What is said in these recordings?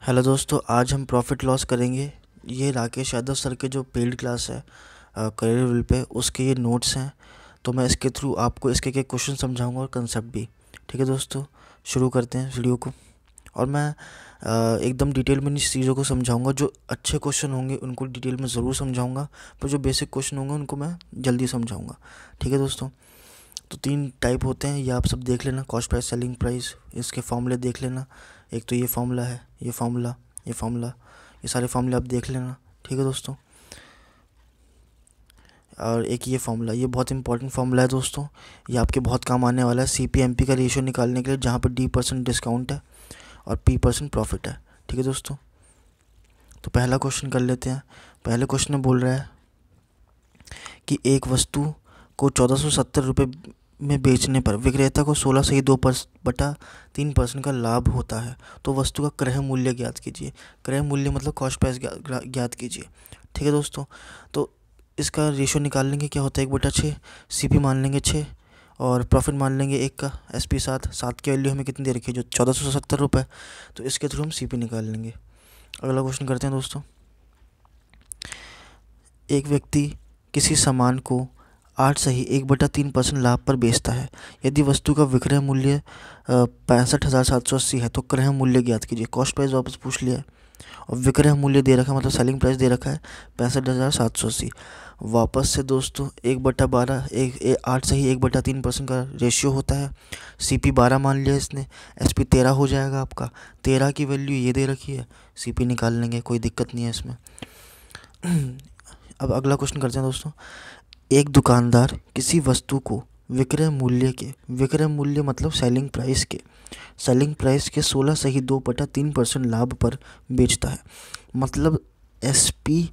Hello दोस्तों, आज हम प्रॉफिट लॉस करेंगे। ये राकेश यादव सर के जो पेड क्लास है करियर विल पे, उसके ये नोट्स हैं। तो मैं इसके थ्रू आपको इसके के क्वेश्चन समझाऊंगा और कंसेप्ट भी। ठीक है दोस्तों, शुरू करते हैं वीडियो को। और मैं एकदम डिटेल में इन चीज़ों को समझाऊंगा। जो अच्छे क्वेश्चन होंगे उनको डिटेल में ज़रूर समझाऊंगा, पर जो बेसिक क्वेश्चन होंगे उनको मैं जल्दी समझाऊंगा। ठीक है दोस्तों, तो 3 टाइप होते हैं, ये आप सब देख लेना। कॉस्ट प्राइस, सेलिंग प्राइस, इसके फॉर्मूले देख लेना। एक तो ये फॉर्मूला है, ये फॉर्मूला, ये फॉर्मूला, ये सारे फॉर्मूले आप देख लेना। ठीक है दोस्तों, और एक ये फॉर्मूला, ये बहुत इंपॉर्टेंट फॉर्मूला है दोस्तों। ये आपके बहुत काम आने वाला है CP/MP का रेशियो निकालने के लिए, जहाँ पर D% डिस्काउंट है और P% प्रॉफिट है। ठीक है दोस्तों, तो पहला क्वेश्चन कर लेते हैं। पहले क्वेश्चन में बोल रहा है कि एक वस्तु को 1470 रुपये में बेचने पर विक्रेता को 16/2 का लाभ होता है, तो वस्तु का क्रय मूल्य ज्ञात कीजिए। क्रय मूल्य मतलब कॉस्ट प्राइस ज्ञात कीजिए। ठीक है दोस्तों, तो इसका रेशियो निकाल लेंगे। क्या होता है, 1/6, CP मान लेंगे 6 और प्रॉफिट मान लेंगे 1 का, SP 7 की वैल्यू हमें कितनी दे रखी है, जो 1470 रुपये। तो इसके थ्रू हम CP निकाल लेंगे। अगला क्वेश्चन करते हैं दोस्तों। एक व्यक्ति किसी सामान को 8 1/3% लाभ पर बेचता है। यदि वस्तु का विक्रय मूल्य 65,780 है, तो क्रय मूल्य ज्ञात कीजिए। कॉस्ट प्राइस वापस पूछ लिया है और विक्रय मूल्य दे रखा है, मतलब सेलिंग प्राइस दे रखा है 65,780। वापस से दोस्तों 1/12, 8 से ही 1/3% का रेशियो होता है। CP 12 मान लिया इसने, SP 13 हो जाएगा आपका। 13 की वैल्यू ये दे रखी है, CP निकाल लेंगे, कोई दिक्कत नहीं है इसमें। अब अगला क्वेश्चन करते हैं दोस्तों। एक दुकानदार किसी वस्तु को विक्रय मूल्य मतलब सेलिंग प्राइस के 16 से ही 2/3% लाभ पर बेचता है। मतलब SP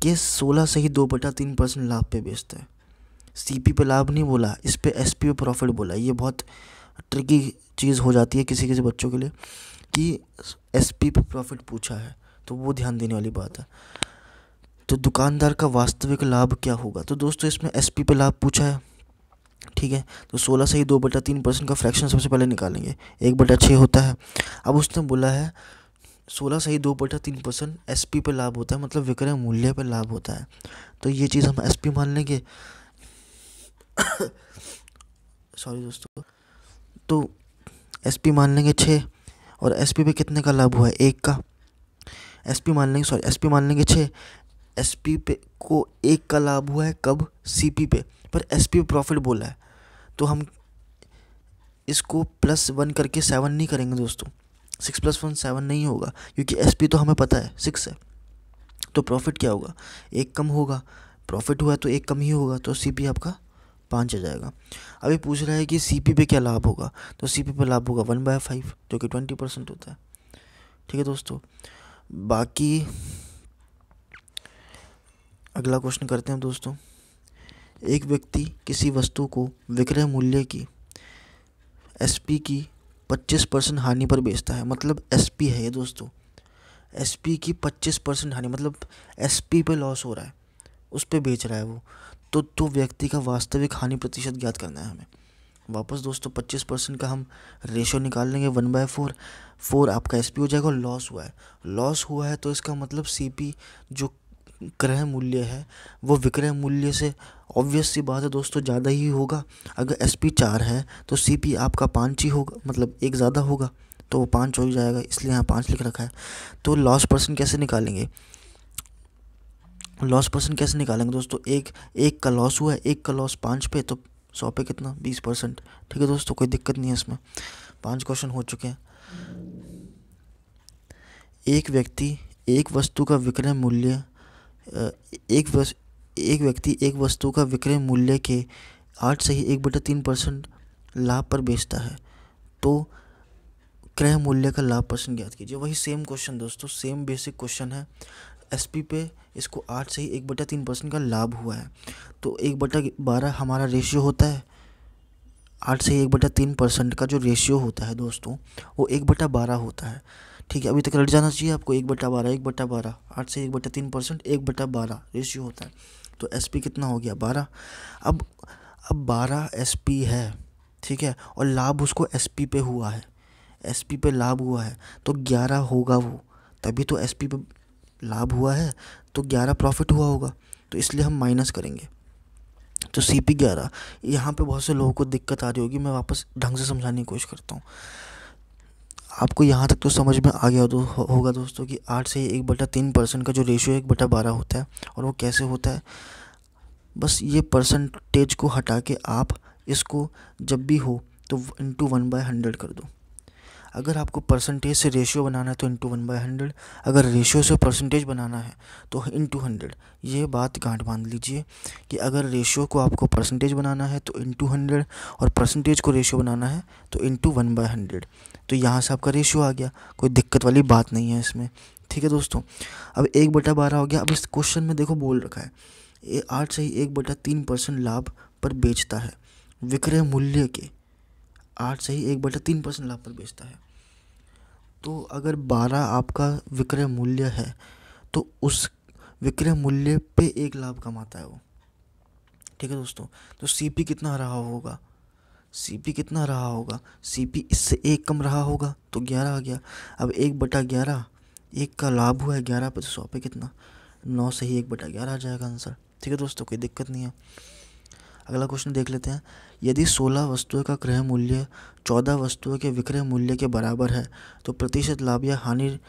के 16 से ही 2/3% लाभ पे बेचता है। CP पे लाभ नहीं बोला, इस पे SP पे प्रॉफिट बोला। ये बहुत ट्रिकी चीज़ हो जाती है किसी किसी बच्चों के लिए कि SP पे प्रॉफिट पूछा है, तो वो ध्यान देने वाली बात है। तो दुकानदार का वास्तविक लाभ क्या होगा, तो दोस्तों इसमें SP पे लाभ पूछा है। ठीक है, तो 16 से ही 2/3% का फ्रैक्शन सबसे पहले निकालेंगे, 1/6 होता है। अब उसने बोला है 16 से ही 2/3% SP पे लाभ होता है, मतलब विक्रय मूल्य पे लाभ होता है। तो ये चीज़ हम SP मान लेंगे। सॉरी दोस्तों, तो SP मान लेंगे 6 और SP पे कितने का लाभ हुआ है, 1 का। SP मान लेंगे 6, SP पे को 1 का लाभ हुआ है, कब, CP पे, पर SP पे प्रॉफिट बोला है। तो हम इसको +1 करके 7 नहीं करेंगे दोस्तों। 6 + 1 7 नहीं होगा, क्योंकि SP तो हमें पता है 6 है। तो प्रॉफिट क्या होगा, 1 कम होगा। प्रॉफिट हुआ तो 1 कम ही होगा, तो CP आपका 5 आ जाएगा। अभी पूछ रहा है कि CP पे क्या लाभ होगा, तो CP पे लाभ होगा 1/5, जो कि 20% होता है। ठीक है दोस्तों, बाकी अगला क्वेश्चन करते हैं दोस्तों। एक व्यक्ति किसी वस्तु को विक्रय मूल्य की SP की 25% हानि पर बेचता है। मतलब SP है ये दोस्तों, SP की 25% हानि, मतलब SP पे लॉस हो रहा है, उस पे बेच रहा है वो। तो व्यक्ति का वास्तविक हानि प्रतिशत ज्ञात करना है हमें। वापस दोस्तों 25% का हम रेशियो निकाल लेंगे, 1/4। 4 आपका SP हो जाएगा। और लॉस हुआ है तो इसका मतलब CP जो क्रय मूल्य है वो विक्रय मूल्य से ऑब्वियस सी बात है दोस्तों ज़्यादा ही होगा। अगर SP 4 है तो CP आपका 5 ही होगा, मतलब 1 ज़्यादा होगा, तो वो 5 हो जाएगा, इसलिए यहाँ 5 लिख रखा है। तो लॉस परसेंट कैसे निकालेंगे, दोस्तों, एक का लॉस हुआ है, 1 का लॉस 5 पे, तो 100 पे कितना, 20%। ठीक है दोस्तों, कोई दिक्कत नहीं है इसमें। 5 क्वेश्चन हो चुके हैं। एक व्यक्ति एक वस्तु का विक्रय मूल्य एक व्यक्ति एक वस्तु का विक्रय मूल्य के 8 से ही 1/3% लाभ पर बेचता है, तो क्रय मूल्य का लाभ परसेंट ज्ञात कीजिए। वही सेम क्वेश्चन दोस्तों, सेम बेसिक क्वेश्चन है। SP पे इसको 8 से ही 1/3% का लाभ हुआ है, तो 1/12 हमारा रेशियो होता है। 8 से 1/3% का जो रेशियो होता है दोस्तों, वो 1/12 होता है। ठीक है, अभी तक रट जाना चाहिए आपको, 1/12, 8 से 1/3% 1/12 रेशियो होता है। तो SP कितना हो गया, 12। अब 12 SP है, ठीक है, और लाभ उसको SP पे हुआ है, SP पे लाभ हुआ है, तो 11 होगा वो। तभी तो SP पे लाभ हुआ है, तो 11 प्रॉफिट हुआ होगा, तो इसलिए हम माइनस करेंगे। तो CP 11। यहाँ पे बहुत से लोगों को दिक्कत आ रही होगी, मैं वापस ढंग से समझाने की कोशिश करता हूँ। आपको यहाँ तक तो समझ में आ गया होगा दोस्तों कि 8 से 1/3% का जो रेशियो 1/12 होता है, और वो कैसे होता है। बस ये परसेंटेज को हटा के आप इसको जब भी हो तो इंटू 1/100 कर दो। अगर आपको परसेंटेज से रेशियो बनाना है तो इंटू 1/100, अगर रेशियो से परसेंटेज बनाना है तो इंटू 100। ये बात गांठ बांध लीजिए कि अगर रेशियो को आपको परसेंटेज बनाना है तो इंटू 100, और परसेंटेज को रेशियो बनाना है तो इंटू 1/100। तो यहाँ से आपका रेशियो आ गया, कोई दिक्कत वाली बात नहीं है इसमें। ठीक है दोस्तों, अब 1/12 हो गया। अब इस क्वेश्चन में देखो बोल रखा है 8 से ही 1/3% लाभ पर बेचता है विक्रय मूल्य के। 8 से ही 1/3% लाभ पर बेचता है। तो अगर 12 आपका विक्रय मूल्य है तो उस विक्रय मूल्य पे 1 लाभ कमाता है वो। ठीक है दोस्तों, तो CP कितना रहा होगा, CP कितना रहा होगा, CP इससे 1 कम रहा होगा तो 11 आ गया। अब 1/11, 1 का लाभ हुआ है 11 पे, तो 100 पे कितना, 9 से ही 1/11 आ जाएगा आंसर। ठीक है दोस्तों, कोई दिक्कत नहीं है। अगला क्वेश्चन देख लेते हैं। यदि 16 वस्तुओं का क्रय मूल्य 14 वस्तुओं के विक्रय मूल्य के बराबर है तो प्रतिशत लाभ या हानि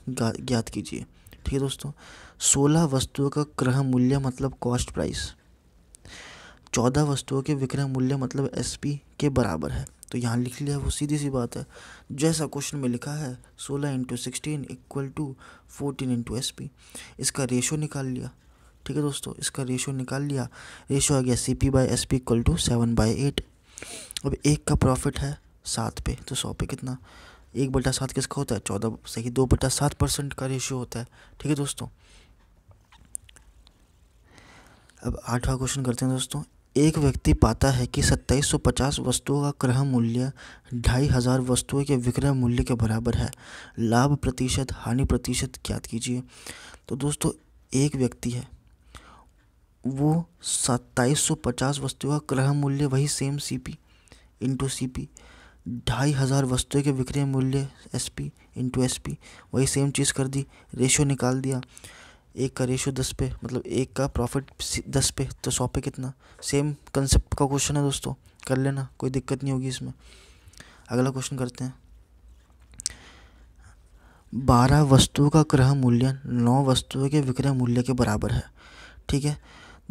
ज्ञात कीजिए। ठीक है दोस्तों, 16 वस्तुओं का क्रय मूल्य मतलब कॉस्ट प्राइस, 14 वस्तुओं के विक्रय मूल्य मतलब SP के बराबर है। तो यहाँ लिख लिया, वो सीधी सी बात है, जैसा क्वेश्चन में लिखा है 16 × 16 = 14 × SP। इसका रेशो निकाल लिया। ठीक है दोस्तों, इसका रेशो निकाल लिया, रेशो आ गया CP/SP = 7/8। अब 1 का प्रॉफिट है 7 पे, तो 100 पे कितना, 1/7 किसका होता है, 14 से ही 2/7% का रेशियो होता है। ठीक है दोस्तों, अब 8वां क्वेश्चन करते हैं दोस्तों। एक व्यक्ति पाता है कि 2750 वस्तुओं का क्रय मूल्य 2500 वस्तुओं के विक्रय मूल्य के बराबर है। लाभ प्रतिशत हानि प्रतिशत ज्ञात कीजिए। तो दोस्तों, एक व्यक्ति है, वो 2750 वस्तुओं का क्रय मूल्य वही सेम CP × CP, 2500 वस्तुओं के विक्रय मूल्य SP × SP, वही सेम चीज़ कर दी, रेशो निकाल दिया। 1 का रेशो 10 पे, मतलब 1 का प्रॉफिट 10 पे, तो 100 पे कितना। सेम कंसेप्ट का क्वेश्चन है दोस्तों, कर लेना, कोई दिक्कत नहीं होगी इसमें। अगला क्वेश्चन करते हैं। 12 वस्तुओं का क्रय मूल्य 9 वस्तुओं के विक्रय मूल्य के बराबर है। ठीक है,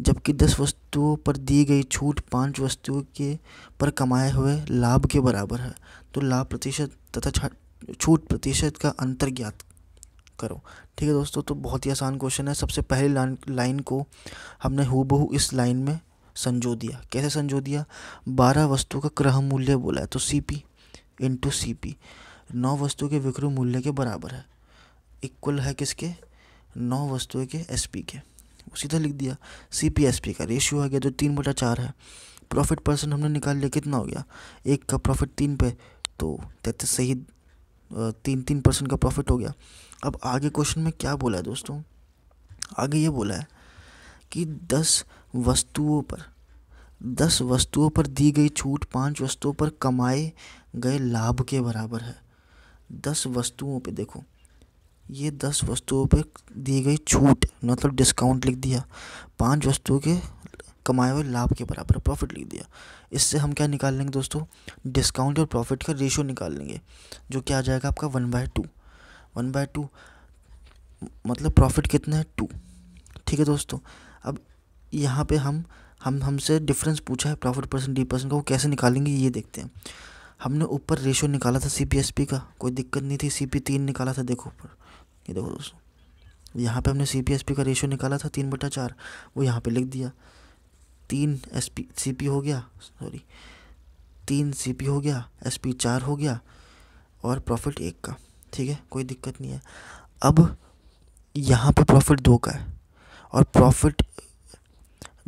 जबकि 10 वस्तुओं पर दी गई छूट 5 वस्तुओं के पर कमाए हुए लाभ के बराबर है। तो लाभ प्रतिशत तथा छूट प्रतिशत का अंतर ज्ञात करो। ठीक है दोस्तों, तो बहुत ही आसान क्वेश्चन है। सबसे पहली लाइन को हमने हूबहू इस लाइन में संजो दिया। कैसे संजो दिया, 12 वस्तुओं का क्रय मूल्य बोला है तो CP × CP, 9 वस्तुओं के विक्रय मूल्य के बराबर है, इक्वल है किसके, 9 वस्तुओं के SP के। सीधा लिख दिया। CP/SP का रेशियो आ गया जो 3/4 है। प्रॉफिट परसेंट हमने निकाल लिया, कितना हो गया, 1 का प्रॉफिट 3 पे, तो 33 से ही 3% का प्रॉफिट हो गया। अब आगे क्वेश्चन में क्या बोला है दोस्तों, आगे ये बोला है कि 10 वस्तुओं पर दी गई छूट 5 वस्तुओं पर कमाए गए लाभ के बराबर है। 10 वस्तुओं पे देखो, ये 10 वस्तुओं पे दी गई छूट मतलब डिस्काउंट लिख दिया, 5 वस्तुओं के कमाए हुए लाभ के बराबर प्रॉफिट लिख दिया। इससे हम क्या निकाल लेंगे दोस्तों, डिस्काउंट और प्रॉफिट का रेशियो निकाल लेंगे, जो क्या आ जाएगा आपका 1/2। 1/2 मतलब प्रॉफिट कितना है, 2। ठीक है दोस्तों, अब यहाँ पे हमसे डिफरेंस पूछा है प्रॉफिट परसेंट D% का, वो कैसे निकालेंगे ये देखते हैं। हमने ऊपर रेशियो निकाला था CP/SP का, कोई दिक्कत नहीं थी, CP 3 निकाला था। देखो ऊपर, ये देखो दोस्तों, यहाँ पे हमने CP/SP का रेशियो निकाला था 3/4, वो यहाँ पे लिख दिया। 3 CP हो गया, 3 CP हो गया, SP 4 हो गया, और प्रॉफिट 1 का। ठीक है, कोई दिक्कत नहीं है। अब यहाँ पे प्रॉफिट 2 का है, और प्रॉफिट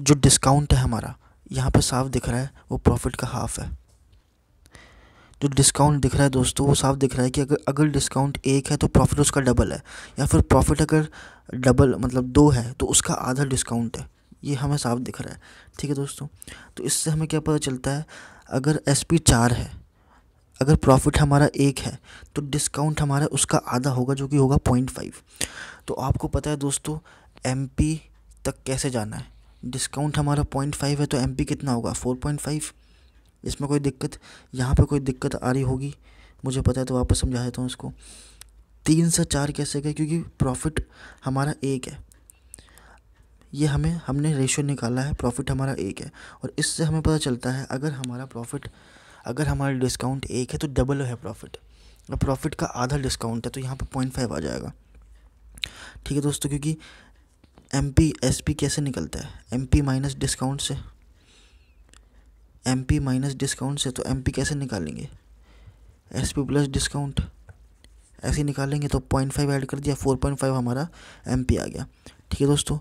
जो डिस्काउंट है हमारा यहाँ पे साफ दिख रहा है, वो प्रॉफिट का हाफ है। जो डिस्काउंट दिख रहा है दोस्तों, वो साफ दिख रहा है कि अगर डिस्काउंट 1 है तो प्रॉफिट उसका डबल है, या फिर प्रॉफिट अगर डबल मतलब 2 है तो उसका आधा डिस्काउंट है। ये हमें साफ दिख रहा है। ठीक है दोस्तों, तो इससे हमें क्या पता चलता है, अगर SP 4 है, अगर प्रॉफिट हमारा 1 है तो डिस्काउंट हमारा उसका आधा होगा जो कि होगा 0.5। तो आपको पता है दोस्तों MP तक कैसे जाना है। डिस्काउंट हमारा 0.5 है तो MP कितना होगा 4.5। इसमें कोई दिक्कत, यहाँ पे कोई दिक्कत आ रही होगी मुझे पता है, तो वापस समझा देता हूँ इसको। 3 से 4 कैसे गए, क्योंकि प्रॉफिट हमारा 1 है, ये हमने रेशियो निकाला है, प्रॉफिट हमारा 1 है। और इससे हमें पता चलता है अगर हमारा डिस्काउंट 1 है तो डबल है प्रॉफिट, और प्रॉफिट का आधा डिस्काउंट है तो यहाँ पे 0.5 आ जाएगा। ठीक है दोस्तों, क्योंकि MP SP कैसे निकलता है, MP माइनस डिस्काउंट से, MP माइनस डिस्काउंट से, तो MP कैसे निकालेंगे, SP प्लस डिस्काउंट, ऐसे निकालेंगे तो 0.5 ऐड कर दिया, 4.5 हमारा MP आ गया। ठीक है दोस्तों,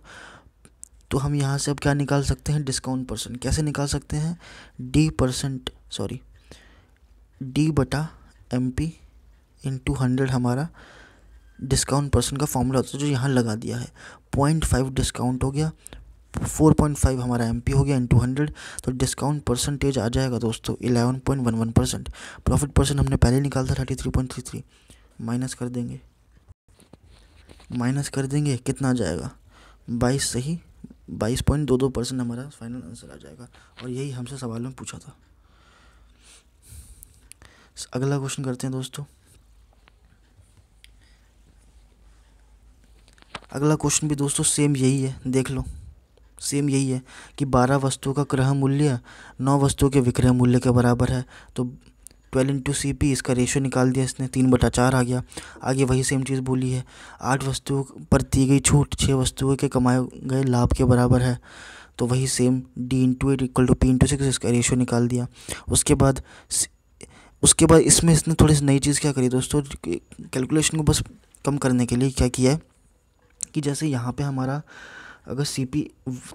तो हम यहाँ से अब क्या निकाल सकते हैं, डिस्काउंट परसेंट। कैसे निकाल सकते हैं, D बटा MP इंटू 100 हमारा डिस्काउंट परसेंट का फॉर्मूला होता है, जो यहाँ लगा दिया है। 0.5 डिस्काउंट हो गया, 4.5 हमारा MP हो गया इंटू 100, तो डिस्काउंट परसेंटेज आ जाएगा दोस्तों 11.11%। प्रॉफिट परसेंट हमने पहले निकाला था 33.33, माइनस कर देंगे कितना आ जाएगा 22, सही 22.22% हमारा फाइनल आंसर आ जाएगा। और यही हमसे सवाल में पूछा था। अगला क्वेश्चन करते हैं दोस्तों। अगला क्वेश्चन भी दोस्तों सेम यही है, देख लो, सेम यही है कि 12 वस्तुओं का क्रय मूल्य 9 वस्तुओं के विक्रय मूल्य के बराबर है। तो 12 इंटू CP, इसका रेशियो निकाल दिया इसने, 3/4 आ गया। आगे वही सेम चीज़ बोली है, 8 वस्तुओं पर दी गई छूट 6 वस्तुओं के कमाए गए लाभ के बराबर है। तो वही same D into 8 equal to P into 6, इसका रेशियो निकाल दिया। उसके बाद इसमें इसने थोड़ी सी नई चीज़ क्या करी दोस्तों, कैलकुलेशन को बस कम करने के लिए क्या किया है कि जैसे यहाँ पे हमारा अगर CP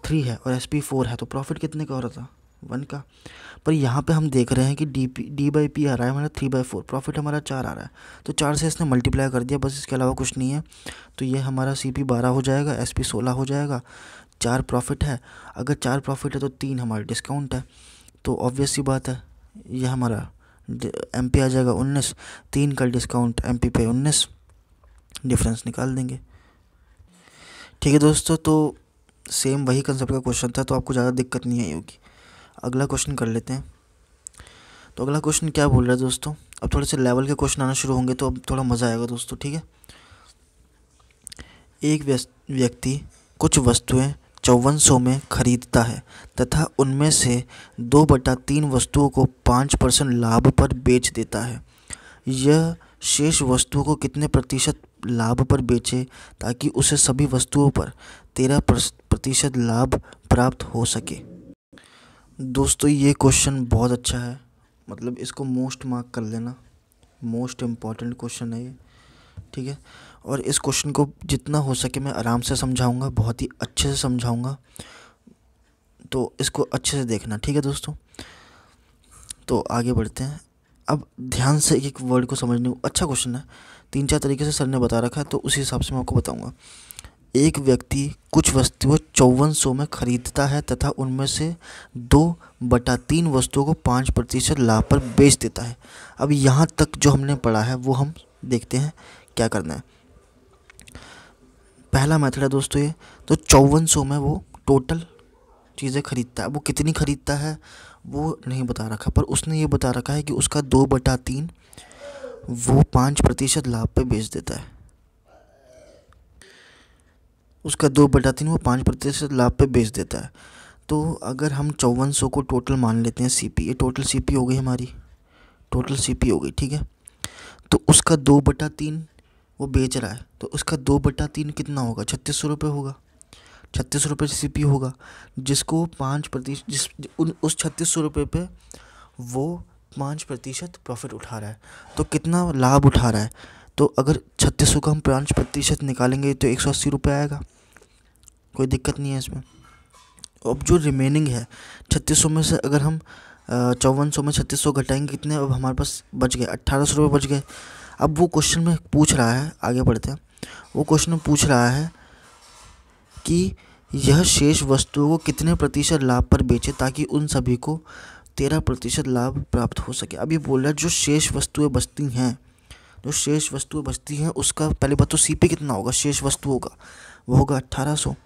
3 है और SP 4 है तो प्रॉफिट कितने का हो रहा था, 1 का। पर यहाँ पे हम देख रहे हैं कि D/P आ रहा है हमारा 3/4, प्रॉफिट हमारा 4 आ रहा है, तो 4 से इसने मल्टीप्लाई कर दिया, बस इसके अलावा कुछ नहीं है। तो ये हमारा CP 12 हो जाएगा, SP 16 हो जाएगा, 4 प्रॉफिट है। अगर 4 प्रॉफिट है तो 3 हमारा डिस्काउंट है, तो ऑब्वियस सी बात है ये हमारा MP आ जाएगा 19, 3 का डिस्काउंट MP पे 19, डिफरेंस निकाल देंगे। ठीक है दोस्तों, तो सेम वही कंसेप्ट का क्वेश्चन था, तो आपको ज़्यादा दिक्कत नहीं आई होगी। अगला क्वेश्चन कर लेते हैं। तो अगला क्वेश्चन क्या बोल रहा है दोस्तों, अब थोड़े से लेवल के क्वेश्चन आना शुरू होंगे तो अब थोड़ा मज़ा आएगा दोस्तों। ठीक है, एक व्यक्ति कुछ वस्तुएं 5400 में खरीदता है तथा उनमें से 2/3 वस्तुओं को 5% लाभ पर बेच देता है। यह शेष वस्तुओं को कितने प्रतिशत लाभ पर बेचे ताकि उसे सभी वस्तुओं पर 13% लाभ प्राप्त हो सके। दोस्तों ये क्वेश्चन बहुत अच्छा है, मतलब इसको मोस्ट मार्क कर लेना, मोस्ट इम्पॉर्टेंट क्वेश्चन है ये। ठीक है, और इस क्वेश्चन को जितना हो सके मैं आराम से समझाऊंगा, बहुत ही अच्छे से समझाऊंगा, तो इसको अच्छे से देखना। ठीक है दोस्तों, तो आगे बढ़ते हैं। अब ध्यान से एक वर्ड को समझने, अच्छा क्वेश्चन है, 3-4 तरीके से सर ने बता रखा है, तो उसी हिसाब से मैं आपको बताऊंगा। एक व्यक्ति कुछ वस्तुएं 5400 में खरीदता है तथा उनमें से 2/3 वस्तुओं को 5% लाभ पर बेच देता है। अब यहाँ तक जो हमने पढ़ा है वो हम देखते हैं क्या करना है। पहला मेथड है दोस्तों ये, तो 5400 में वो टोटल चीज़ें खरीदता है, वो कितनी खरीदता है वो नहीं बता रखा, पर उसने ये बता रखा है कि उसका 2/3 वो 5% लाभ पे बेच देता है। उसका 2/3 वो 5% लाभ पे बेच देता है। तो अगर हम 5400 को टोटल मान लेते हैं CP, ये टोटल CP हो गई हमारी, टोटल CP हो गई। ठीक है, तो उसका 2/3 वो बेच रहा है, तो उसका 2/3 कितना होगा, 3600 रुपये होगा, 3600 रुपये CP होगा, जिसको 5% उस 3600 रुपये पे वो 5% प्रॉफिट उठा रहा है। तो कितना लाभ उठा रहा है, तो अगर 3600 का हम 5% निकालेंगे तो 180 रुपये आएगा, कोई दिक्कत नहीं है इसमें। अब जो रिमेनिंग है 3600 में से अगर हम 5400 में 3600 घटाएंगे कितने, अब हमारे पास बच गए 1800 रुपये बच गए। अब वो क्वेश्चन में पूछ रहा है, आगे बढ़ते हैं, वो क्वेश्चन में पूछ रहा है कि यह शेष वस्तुओं को कितने प्रतिशत लाभ पर बेचे ताकि उन सभी को 13% लाभ प्राप्त हो सके। अब ये बोल रहा है जो शेष वस्तुएं बचती हैं, जो शेष वस्तुएं बचती हैं उसका पहले बात तो CP कितना होगा शेष वस्तुओं का, वो होगा 1800।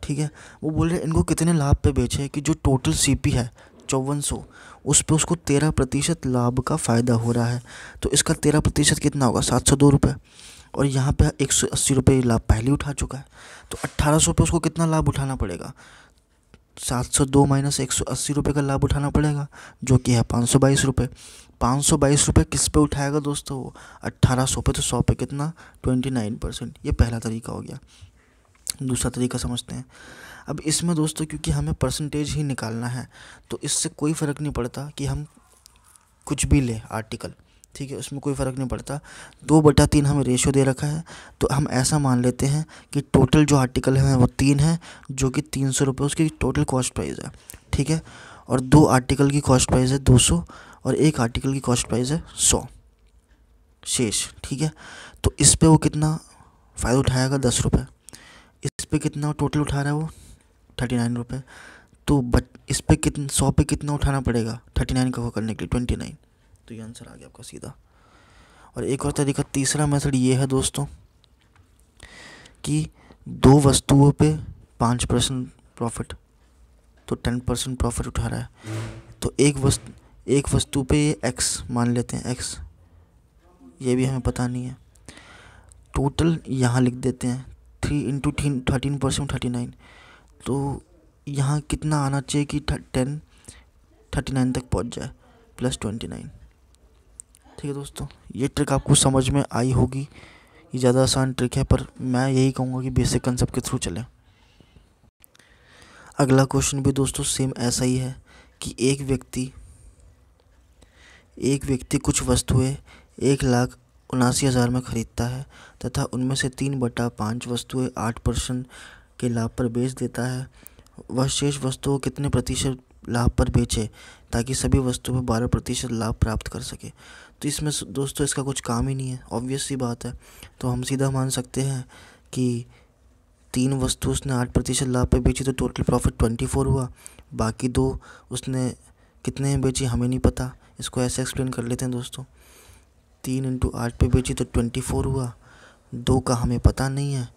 ठीक है, वो बोल रहे हैं इनको कितने लाभ पे बेचे कि जो टोटल CP है 5400, उस पे उसको 13% लाभ का फ़ायदा हो रहा है। तो इसका 13% कितना होगा 702 रुपये, और यहाँ पे 180 रुपये लाभ पहले उठा चुका है। तो 1800 पे उसको कितना लाभ उठाना पड़ेगा, 702 माइनस 180 रुपये का लाभ उठाना पड़ेगा, जो कि है 522 रुपये। 522 रुपये किस पे उठाएगा दोस्तों, 1800 पे, तो 100 पे कितना 29%। ये पहला तरीका हो गया। दूसरा तरीका समझते हैं। अब इसमें दोस्तों क्योंकि हमें परसेंटेज ही निकालना है, तो इससे कोई फ़र्क नहीं पड़ता कि हम कुछ भी लें आर्टिकल, ठीक है, उसमें कोई फ़र्क नहीं पड़ता। 2/3 हमें रेशियो दे रखा है, तो हम ऐसा मान लेते हैं कि टोटल जो आर्टिकल है वो 3 है, जो कि 300 रुपये उसकी टोटल कॉस्ट प्राइस है। ठीक है, और 2 आर्टिकल की कॉस्ट प्राइस है 200, और 1 आर्टिकल की कॉस्ट प्राइस है 100 शेष। ठीक है, तो इस पे वो कितना फ़ायदा उठाएगा 10 रुपये, इस पे कितना टोटल उठा रहा है वो 39 रुपये। तो इस पे कितना 100 पे कितना उठाना पड़ेगा 39 कवर करने के लिए 29। तो ये आंसर आ गया आपका सीधा। और एक और तरीका, तीसरा मेथड ये है दोस्तों कि 2 वस्तुओं पे 5% प्रॉफिट, तो 10% प्रॉफिट उठा रहा है। तो एक वस्तु पे ये x मान लेते हैं, x ये भी हमें पता नहीं है। टोटल यहाँ लिख देते हैं 3 इंटू 13% 39। तो यहाँ कितना आना चाहिए कि 10 39 तक पहुँच जाए प्लस 29। ठीक है दोस्तों, ये ट्रिक आपको समझ में आई होगी। ये ज़्यादा आसान ट्रिक है, पर मैं यही कहूँगा कि बेसिक कंसेप्ट के थ्रू चलें। अगला क्वेश्चन भी दोस्तों सेम ऐसा ही है कि एक व्यक्ति कुछ वस्तुएं 1,79,000 में ख़रीदता है तथा उनमें से 3/5 वस्तुएं 8% के लाभ पर बेच देता है। वह शेष वस्तुओं कितने प्रतिशत लाभ पर बेचे ताकि सभी वस्तुओं पर 12% लाभ प्राप्त कर सके। तो इसमें दोस्तों इसका कुछ काम ही नहीं है, ऑब्वियस सी बात है। तो हम सीधा मान सकते हैं कि 3 वस्तु उसने 8% लाभ पे बेची, तो टोटल प्रॉफिट 24 हुआ। बाकी 2 उसने कितने में बेची हमें नहीं पता, इसको ऐसे एक्सप्लेन कर लेते हैं दोस्तों। 3 इंटू 8 पे बेची तो 24 हुआ, 2 का हमें पता नहीं है,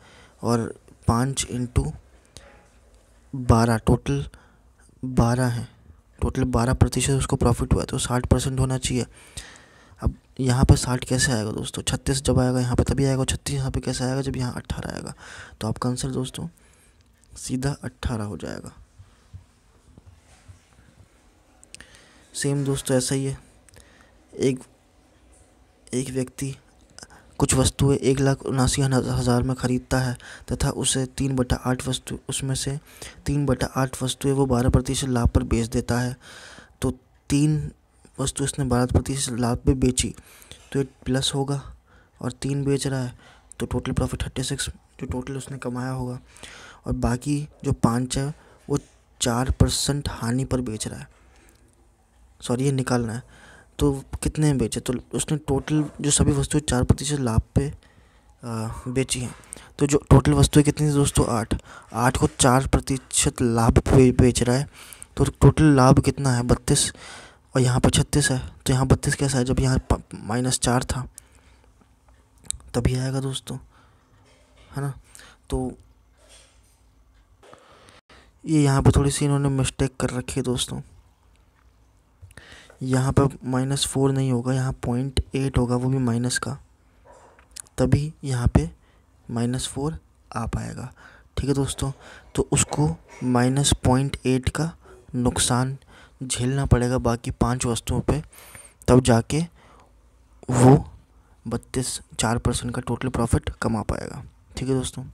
और 5 इंटू 12 टोटल 12 है, टोटल 12% उसको प्रॉफिट हुआ है, तो 60% होना चाहिए। अब यहाँ पे 60 कैसे आएगा दोस्तों, 36 जब आएगा यहाँ पे तभी आएगा, 36 यहाँ पे कैसे आएगा जब यहाँ 18 आएगा। तो आपका आंसर दोस्तों सीधा 18 हो जाएगा। सेम दोस्तों ऐसा ही है, एक व्यक्ति कुछ वस्तुएं 1,79,000 में ख़रीदता है तथा उसे 3/8 वस्तु उसमें से 3/8 वस्तुएं वो 12% लाभ पर बेच देता है। तो 3 वस्तु उसने 12% लाभ पे बेची, तो ये प्लस होगा, और 3 बेच रहा है तो टोटल प्रॉफिट 36 जो टोटल उसने कमाया होगा। और बाकी जो 5 है वो 4% हानि पर बेच रहा है, सॉरी ये निकालना है। तो कितने में बेचे, तो उसने टोटल जो सभी वस्तुएं 4% लाभ पे बेची हैं। तो जो टोटल वस्तुएं कितनी थी दोस्तों 8 को 4% लाभ पे बेच रहा है, तो टोटल लाभ कितना है 32, और यहाँ पे 36 है। तो यहाँ 32 कैसा है, जब यहाँ -4 था तभी आएगा दोस्तों, है ना। तो ये यहाँ पे थोड़ी सी इन्होंने मिस्टेक कर रखी है दोस्तों, यहाँ पर -4 नहीं होगा, यहाँ 0.8 होगा, वो भी माइनस का, तभी यहाँ पे -4 आ पाएगा। ठीक है दोस्तों, तो उसको -0.8 का नुकसान झेलना पड़ेगा बाकी 5 वस्तुओं पे, तब जाके वो 4% का टोटल प्रॉफिट कमा पाएगा। ठीक है दोस्तों।